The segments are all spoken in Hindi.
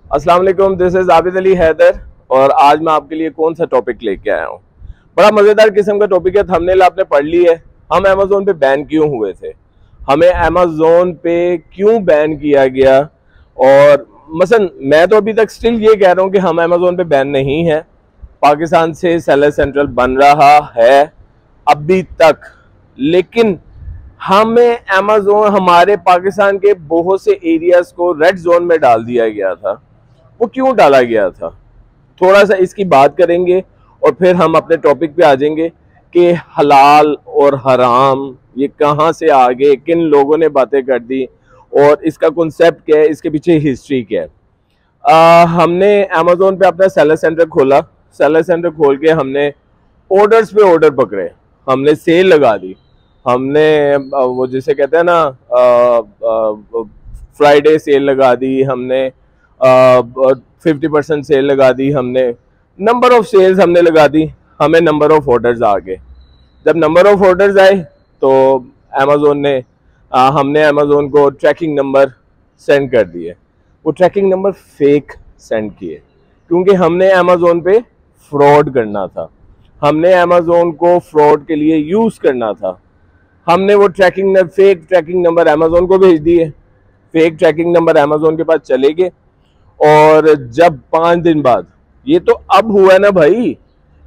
अस्सलाम वालेकुम, दिस इज आबिद अली हैदर और आज मैं आपके लिए कौन सा टॉपिक लेके आया हूँ। बड़ा मज़ेदार किस्म का टॉपिक है। थंबनेल आपने पढ़ ली है। हम अमेज़ोन पे बैन क्यों हुए थे, हमें अमेज़ोन पे क्यों बैन किया गया। और मसलन मैं तो अभी तक स्टिल ये कह रहा हूँ कि हम अमेज़ोन पे बैन नहीं है। पाकिस्तान से सेलर सेंट्रल बन रहा है अभी तक, लेकिन हमें अमेज़ोन हमारे पाकिस्तान के बहुत से एरियाज को रेड जोन में डाल दिया गया था। वो क्यों डाला गया था, थोड़ा सा इसकी बात करेंगे और फिर हम अपने टॉपिक पे आ जाएंगे कि हलाल और हराम ये कहाँ से आ गए, किन लोगों ने बातें कर दी और इसका कॉन्सेप्ट क्या है, इसके पीछे हिस्ट्री क्या है। हमने अमेज़ोन पे अपना सेलर सेंटर खोला। सेलर सेंटर खोल के हमने ऑर्डर्स पे ऑर्डर पकड़े, हमने सेल लगा दी। हमने वो जिसे कहते हैं ना फ्राइडे सेल लगा दी, हमने 50% सेल लगा दी, हमने नंबर ऑफ सेल्स हमने लगा दी। हमें नंबर ऑफ ऑर्डर्स आ गए। जब नंबर ऑफ ऑर्डर्स आए तो अमेज़ोन ने हमने अमेज़ोन को ट्रैकिंग नंबर सेंड कर दिए। वो ट्रैकिंग नंबर फेक सेंड किए क्योंकि हमने अमेज़ोन पे फ्रॉड करना था, हमने अमेज़ोन को फ्रॉड के लिए यूज़ करना था। हमने वो फेक ट्रैकिंग नंबर अमेज़ोन को भेज दिए। फेक ट्रैकिंग नंबर अमेज़ोन के पास चले गए और जब 5 दिन बाद, ये तो अब हुआ ना भाई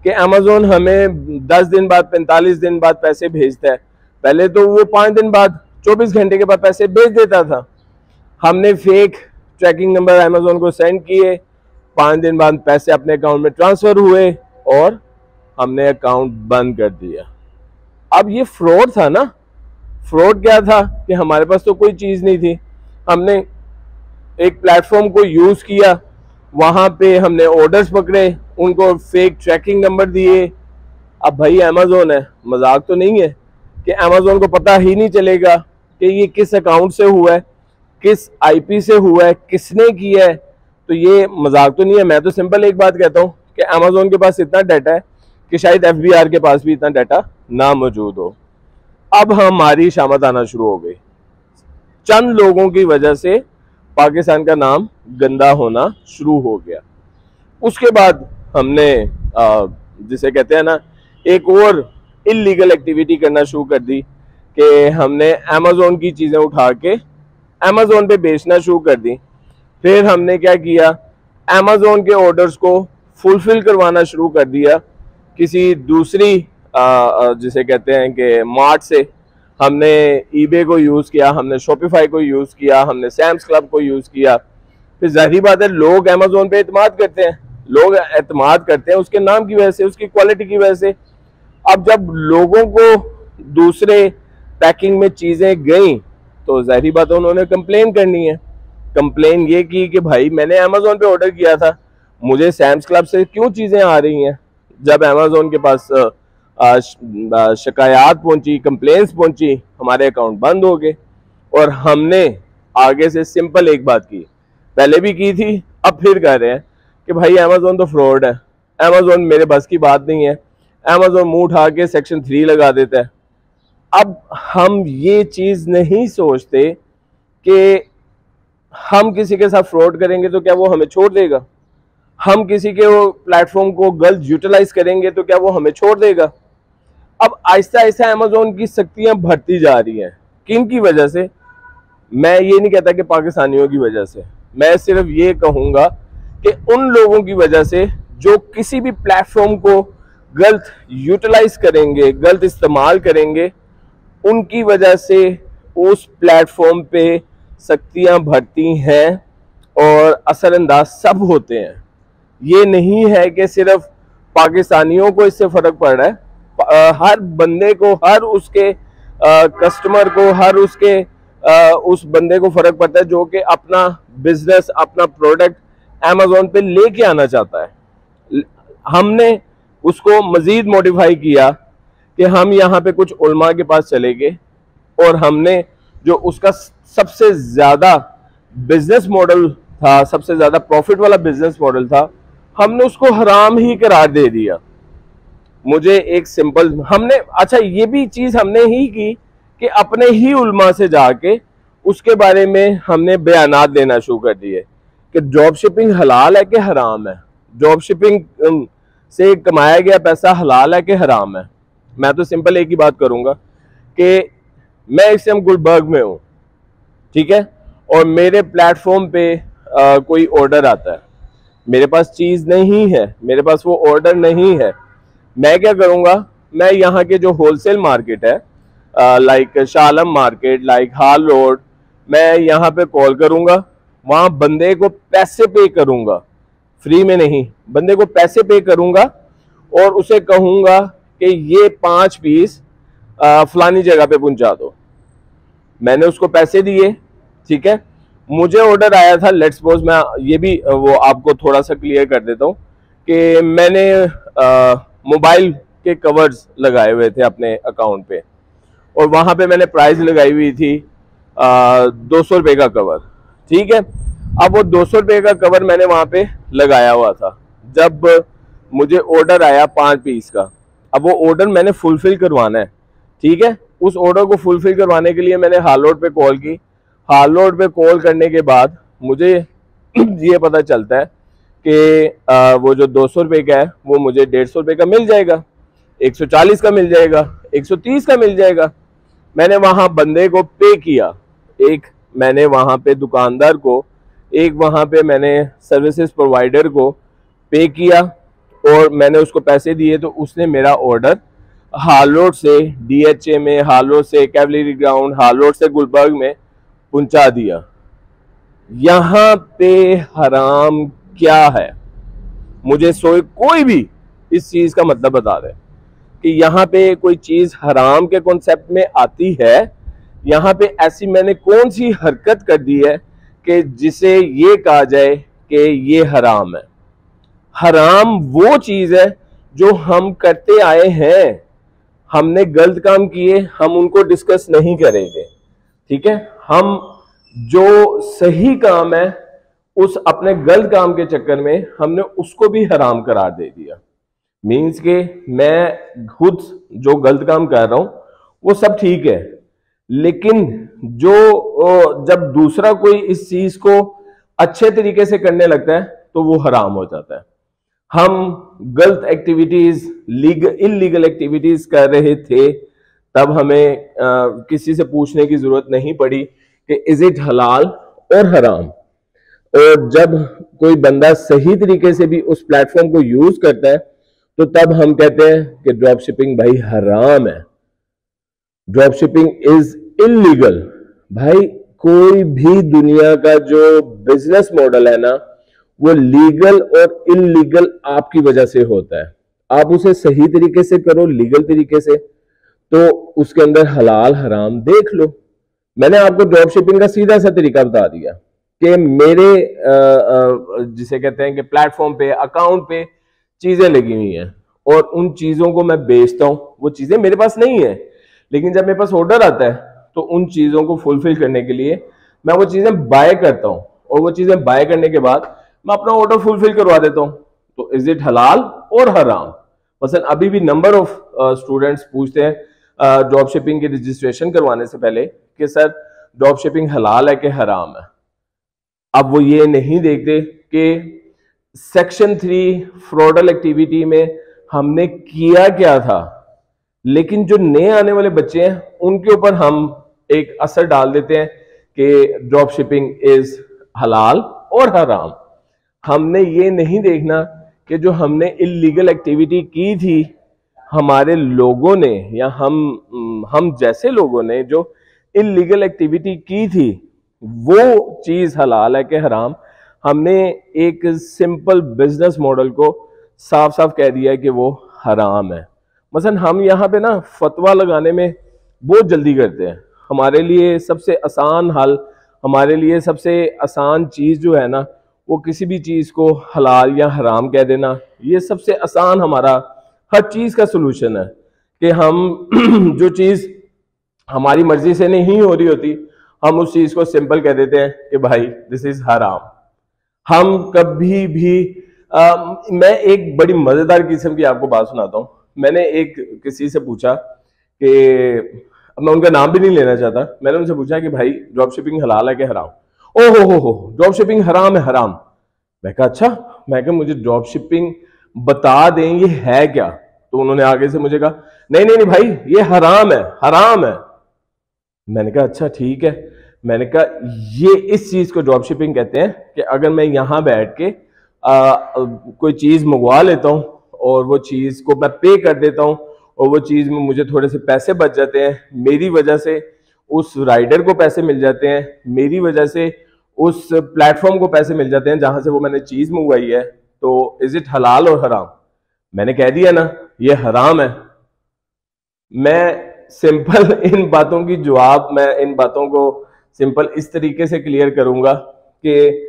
कि अमेज़ोन हमें 10 दिन बाद 45 दिन बाद पैसे भेजता है। पहले तो वो 5 दिन बाद 24 घंटे के बाद पैसे भेज देता था। हमने फेक ट्रैकिंग नंबर अमेज़ोन को सेंड किए, 5 दिन बाद पैसे अपने अकाउंट में ट्रांसफ़र हुए और हमने अकाउंट बंद कर दिया। अब ये फ्रॉड था ना। फ्रॉड क्या था कि हमारे पास तो कोई चीज़ नहीं थी, हमने एक प्लेटफॉर्म को यूज़ किया, वहाँ पे हमने ऑर्डर्स पकड़े, उनको फेक ट्रैकिंग नंबर दिए। अब भाई अमेज़ोन है, मजाक तो नहीं है कि अमेज़ोन को पता ही नहीं चलेगा कि ये किस अकाउंट से हुआ है, किस आईपी से हुआ है, किसने किया है। तो ये मजाक तो नहीं है। मैं तो सिंपल एक बात कहता हूँ कि अमेज़ोन के पास इतना डाटा है कि शायद एफबीआर के पास भी इतना डाटा ना मौजूद हो। अब हमारी शामत आना शुरू हो गई। चंद लोगों की वजह से पाकिस्तान का नाम गंदा होना शुरू हो गया। उसके बाद हमने जिसे कहते हैं ना एक और इलीगल एक्टिविटी करना शुरू कर दी कि हमने अमेज़ोन की चीज़ें उठा के अमेज़ोन पे बेचना शुरू कर दी। फिर हमने क्या किया, अमेज़ोन के ऑर्डर्स को फुलफिल करवाना शुरू कर दिया किसी दूसरी जिसे कहते हैं कि मार्ट से। हमने ईबे को यूज़ किया, हमने शॉपिफाई को यूज़ किया, हमने सैम्स क्लब को यूज़ किया। फिर जाहिर बात है लोग अमेज़ोन पे एतमाद करते हैं, लोग एतमाद करते हैं उसके नाम की वजह से, उसकी क्वालिटी की वजह से। अब जब लोगों को दूसरे पैकिंग में चीज़ें गई तो जाहिर बात है उन्होंने कंप्लेन करनी है। कंप्लेन ये की कि भाई मैंने अमेज़ोन पे ऑर्डर किया था, मुझे सैम्स क्लब से क्यों चीज़ें आ रही हैं। जब अमेज़ोन के पास शिकायत पहुंची, कंप्लेंट्स पहुंची, हमारे अकाउंट बंद हो गए। और हमने आगे से सिंपल एक बात की, पहले भी की थी, अब फिर कह रहे हैं कि भाई अमेज़ोन तो फ्रॉड है, अमेज़ोन मेरे बस की बात नहीं है, अमेज़ोन मुंह उठा के सेक्शन 3 लगा देता है। अब हम ये चीज़ नहीं सोचते कि हम किसी के साथ फ्रॉड करेंगे तो क्या वो हमें छोड़ देगा, हम किसी के वो प्लेटफॉर्म को गलत यूटिलाइज करेंगे तो क्या वो हमें छोड़ देगा। अब आहिस्ता आहिस्ता अमेज़ोन की शक्तियां बढ़ती जा रही हैं। किन की वजह से? मैं ये नहीं कहता कि पाकिस्तानियों की वजह से, मैं सिर्फ ये कहूँगा कि उन लोगों की वजह से जो किसी भी प्लेटफॉर्म को गलत यूटिलाइज करेंगे, गलत इस्तेमाल करेंगे, उनकी वजह से उस प्लेटफॉर्म पे शक्तियाँ बढ़ती हैं और असरअंदाज सब होते हैं। ये नहीं है कि सिर्फ पाकिस्तानियों को इससे फ़र्क पड़ रहा है, हर बंदे को, हर उसके कस्टमर को, हर उसके उस बंदे को फ़र्क पड़ता है जो कि अपना बिजनेस, अपना प्रोडक्ट अमेज़ोन पे लेके आना चाहता है। हमने उसको मज़ीद मॉडिफाई किया कि हम यहाँ पे कुछ उलमा के पास चले गए और हमने जो उसका सबसे ज़्यादा बिजनेस मॉडल था, सबसे ज़्यादा प्रॉफिट वाला बिजनेस मॉडल था, हमने उसको हराम ही करार दे दिया। मुझे एक सिंपल, हमने अच्छा ये भी चीज़ हमने ही की कि अपने ही उलमा से जाके उसके बारे में हमने बयानात देना शुरू कर दिए कि ड्रॉप शिपिंग हलाल है कि हराम है, ड्रॉप शिपिंग से कमाया गया पैसा हलाल है कि हराम है। मैं तो सिंपल एक ही बात करूंगा कि मैं इस टाइम गुलबर्ग में हूं, ठीक है, और मेरे प्लेटफॉर्म पे कोई ऑर्डर आता है, मेरे पास चीज नहीं है, मेरे पास वो ऑर्डर नहीं है, मैं क्या करूंगा, मैं यहाँ के जो होलसेल मार्केट है लाइक शालम मार्केट, लाइक हाल रोड, मैं यहाँ पे कॉल करूंगा, वहां बंदे को पैसे पे करूंगा, फ्री में नहीं, बंदे को पैसे पे करूंगा और उसे कहूंगा कि ये 5 पीस फलानी जगह पे पहुंचा दो। मैंने उसको पैसे दिए, ठीक है, मुझे ऑर्डर आया था, लेट्स सपोज, मैं ये भी वो आपको थोड़ा सा क्लियर कर देता हूँ कि मैंने मोबाइल के कवर्स लगाए हुए थे अपने अकाउंट पे और वहां पे मैंने प्राइस लगाई हुई थी 200 रुपये का कवर, ठीक है। अब वो 200 रुपये का कवर मैंने वहां पे लगाया हुआ था, जब मुझे ऑर्डर आया 5 पीस का, अब वो ऑर्डर मैंने फुलफिल करवाना है, ठीक है, उस ऑर्डर को फुलफिल करवाने के लिए मैंने हाल रोड पे कॉल की, हाल रोड पे कॉल करने के बाद मुझे ये पता चलता है कि वो जो 200 रुपये का है वो मुझे 150 रुपये का मिल जाएगा, 140 का मिल जाएगा, 130 का मिल जाएगा। मैंने वहां बंदे को पे किया, एक मैंने वहां पे दुकानदार को, एक वहां पे मैंने सर्विसेज प्रोवाइडर को पे किया और मैंने उसको पैसे दिए, तो उसने मेरा ऑर्डर हाल रोड से DHA में, हाल रोड से कैवलरी ग्राउंड, हाल रोड से गुलबर्ग में पहुंचा दिया। यहां पे हराम क्या है? मुझे कोई भी इस चीज का मतलब बता दे कि यहाँ पे कोई चीज हराम के कॉन्सेप्ट में आती है। यहाँ पे ऐसी मैंने कौन सी हरकत कर दी है कि जिसे ये कहा जाए कि ये हराम है? हराम वो चीज है जो हम करते आए हैं, हमने गलत काम किए, हम उनको डिस्कस नहीं करेंगे, ठीक है। हम जो सही काम है उस अपने गलत काम के चक्कर में हमने उसको भी हराम करार दे दिया। मीन्स के मैं खुद जो गलत काम कर रहा हूं वो सब ठीक है, लेकिन जो जब दूसरा कोई इस चीज को अच्छे तरीके से करने लगता है तो वो हराम हो जाता है। हम गलत एक्टिविटीज, इलीगल एक्टिविटीज कर रहे थे, तब हमें किसी से पूछने की जरूरत नहीं पड़ी कि इज इट हलाल और हराम। और जब कोई बंदा सही तरीके से भी उस प्लेटफॉर्म को यूज करता है तो तब हम कहते हैं कि ड्रॉप शिपिंग भाई हराम है, ड्रॉप शिपिंग इज इलीगल। भाई कोई भी दुनिया का जो बिजनेस मॉडल है ना, वो लीगल और इलीगल आपकी वजह से होता है। आप उसे सही तरीके से करो, लीगल तरीके से, तो उसके अंदर हलाल हराम देख लो। मैंने आपको ड्रॉप शिपिंग का सीधा सा तरीका बता दिया कि मेरे जिसे कहते हैं कि प्लेटफॉर्म पे, अकाउंट पे चीजें लगी हुई हैं और उन चीजों को मैं बेचता हूं। वो चीजें मेरे पास नहीं है, लेकिन जब मेरे पास ऑर्डर आता है तो उन चीजों को फुलफिल करने के लिए मैं वो चीजें बाय करता हूं और वो चीजें बाय करने के बाद मैं अपना ऑर्डर फुलफिल करवा देता हूं। तो इज इट हलाल और हराम? मसलन अभी भी नंबर ऑफ स्टूडेंट्स पूछते हैं ड्रॉप शिपिंग की रजिस्ट्रेशन करवाने से पहले कि सर ड्रॉप शिपिंग हलाल है कि हराम है। अब वो ये नहीं देखते कि सेक्शन 3 फ्रॉडल एक्टिविटी में हमने किया क्या था, लेकिन जो नए आने वाले बच्चे हैं उनके ऊपर हम एक असर डाल देते हैं कि ड्रॉप शिपिंग इज हलाल और हराम। हमने ये नहीं देखना कि जो हमने इलीगल एक्टिविटी की थी, हमारे लोगों ने या हम जैसे लोगों ने जो इलीगल एक्टिविटी की थी, वो चीज हलाल है कि हराम। हमने एक सिंपल बिजनेस मॉडल को साफ साफ कह दिया है कि वो हराम है। मसलन हम यहाँ पे ना फतवा लगाने में बहुत जल्दी करते हैं। हमारे लिए सबसे आसान हल, हमारे लिए सबसे आसान चीज जो है ना, वो किसी भी चीज को हलाल या हराम कह देना। ये सबसे आसान हमारा हर चीज का सलूशन है कि हम जो चीज हमारी मर्जी से नहीं हो रही होती, हम उस चीज को सिंपल कह देते हैं कि भाई दिस इज हराम। हम कभी भी मैं एक बड़ी मजेदार किस्म की आपको बात सुनाता हूं। मैंने एक किसी से पूछा कि, अब मैं उनका नाम भी नहीं लेना चाहता, मैंने उनसे पूछा कि भाई ड्रॉप शिपिंग हलाल है कि हराम? ओ हो, ड्रॉप शिपिंग हराम है, हराम। मैं कहा अच्छा, मैं कहा मुझे ड्रॉप शिपिंग बता दें ये है क्या। तो उन्होंने आगे से मुझे कहा नहीं नहीं नहीं भाई ये हराम है, हराम है। मैंने कहा अच्छा ठीक है। मैंने कहा ये इस चीज को ड्रॉप शिपिंग कहते हैं कि अगर मैं यहां बैठ के कोई चीज मंगवा लेता हूं और वो चीज को मैं पे कर देता हूं और वो चीज में मुझे थोड़े से पैसे बच जाते हैं, मेरी वजह से उस राइडर को पैसे मिल जाते हैं, मेरी वजह से उस प्लेटफॉर्म को पैसे मिल जाते हैं जहां से वो मैंने चीज मंगवाई है, तो इज इट हलाल और हराम? मैंने कह दिया ना ये हराम है। मैं सिंपल इन बातों की जवाब, मैं इन बातों को सिंपल इस तरीके से क्लियर करूंगा कि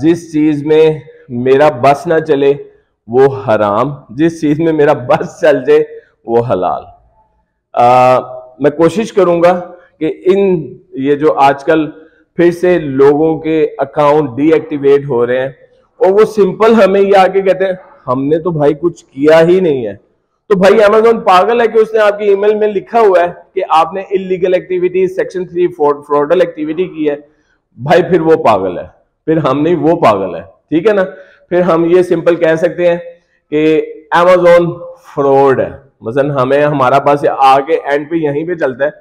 जिस चीज में मेरा बस ना चले वो हराम, जिस चीज में मेरा बस चल जाए वो हलाल। मैं कोशिश करूंगा कि ये जो आजकल फिर से लोगों के अकाउंट डीएक्टिवेट हो रहे हैं और वो सिंपल हमें ये आके कहते हैं हमने तो भाई कुछ किया ही नहीं है। तो भाई अमेज़न पागल है कि उसने आपकी ईमेल में लिखा हुआ है कि आपने इलीगल एक्टिविटी सेक्शन 3 फ्रॉडल एक्टिविटी की है। भाई फिर वो पागल है, फिर हम नहीं, वो पागल है, ठीक है ना। फिर हम ये सिंपल कह सकते हैं कि अमेज़न फ्रॉड है। मसलन हमें हमारा पास आगे एंड पे यहीं पे चलता है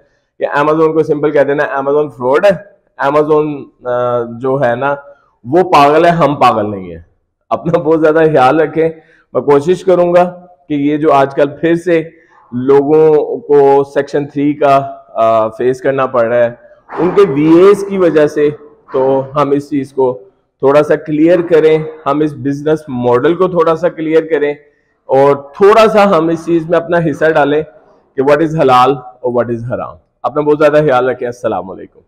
कि अमेज़न को सिंपल कह देना अमेज़न फ्रॉड है, अमेज़न जो है ना वो पागल है, हम पागल नहीं है। अपना बहुत ज्यादा ख्याल रखें। मैं कोशिश करूंगा कि ये जो आजकल फिर से लोगों को सेक्शन 3 का फेस करना पड़ रहा है उनके वीएस की वजह से, तो हम इस चीज को थोड़ा सा क्लियर करें, हम इस बिजनेस मॉडल को थोड़ा सा क्लियर करें और थोड़ा सा हम इस चीज में अपना हिस्सा डालें कि व्हाट इज हलाल और व्हाट इज हराम। अपना बहुत ज्यादा ख्याल रखें। अस्सलाम वालेकुम।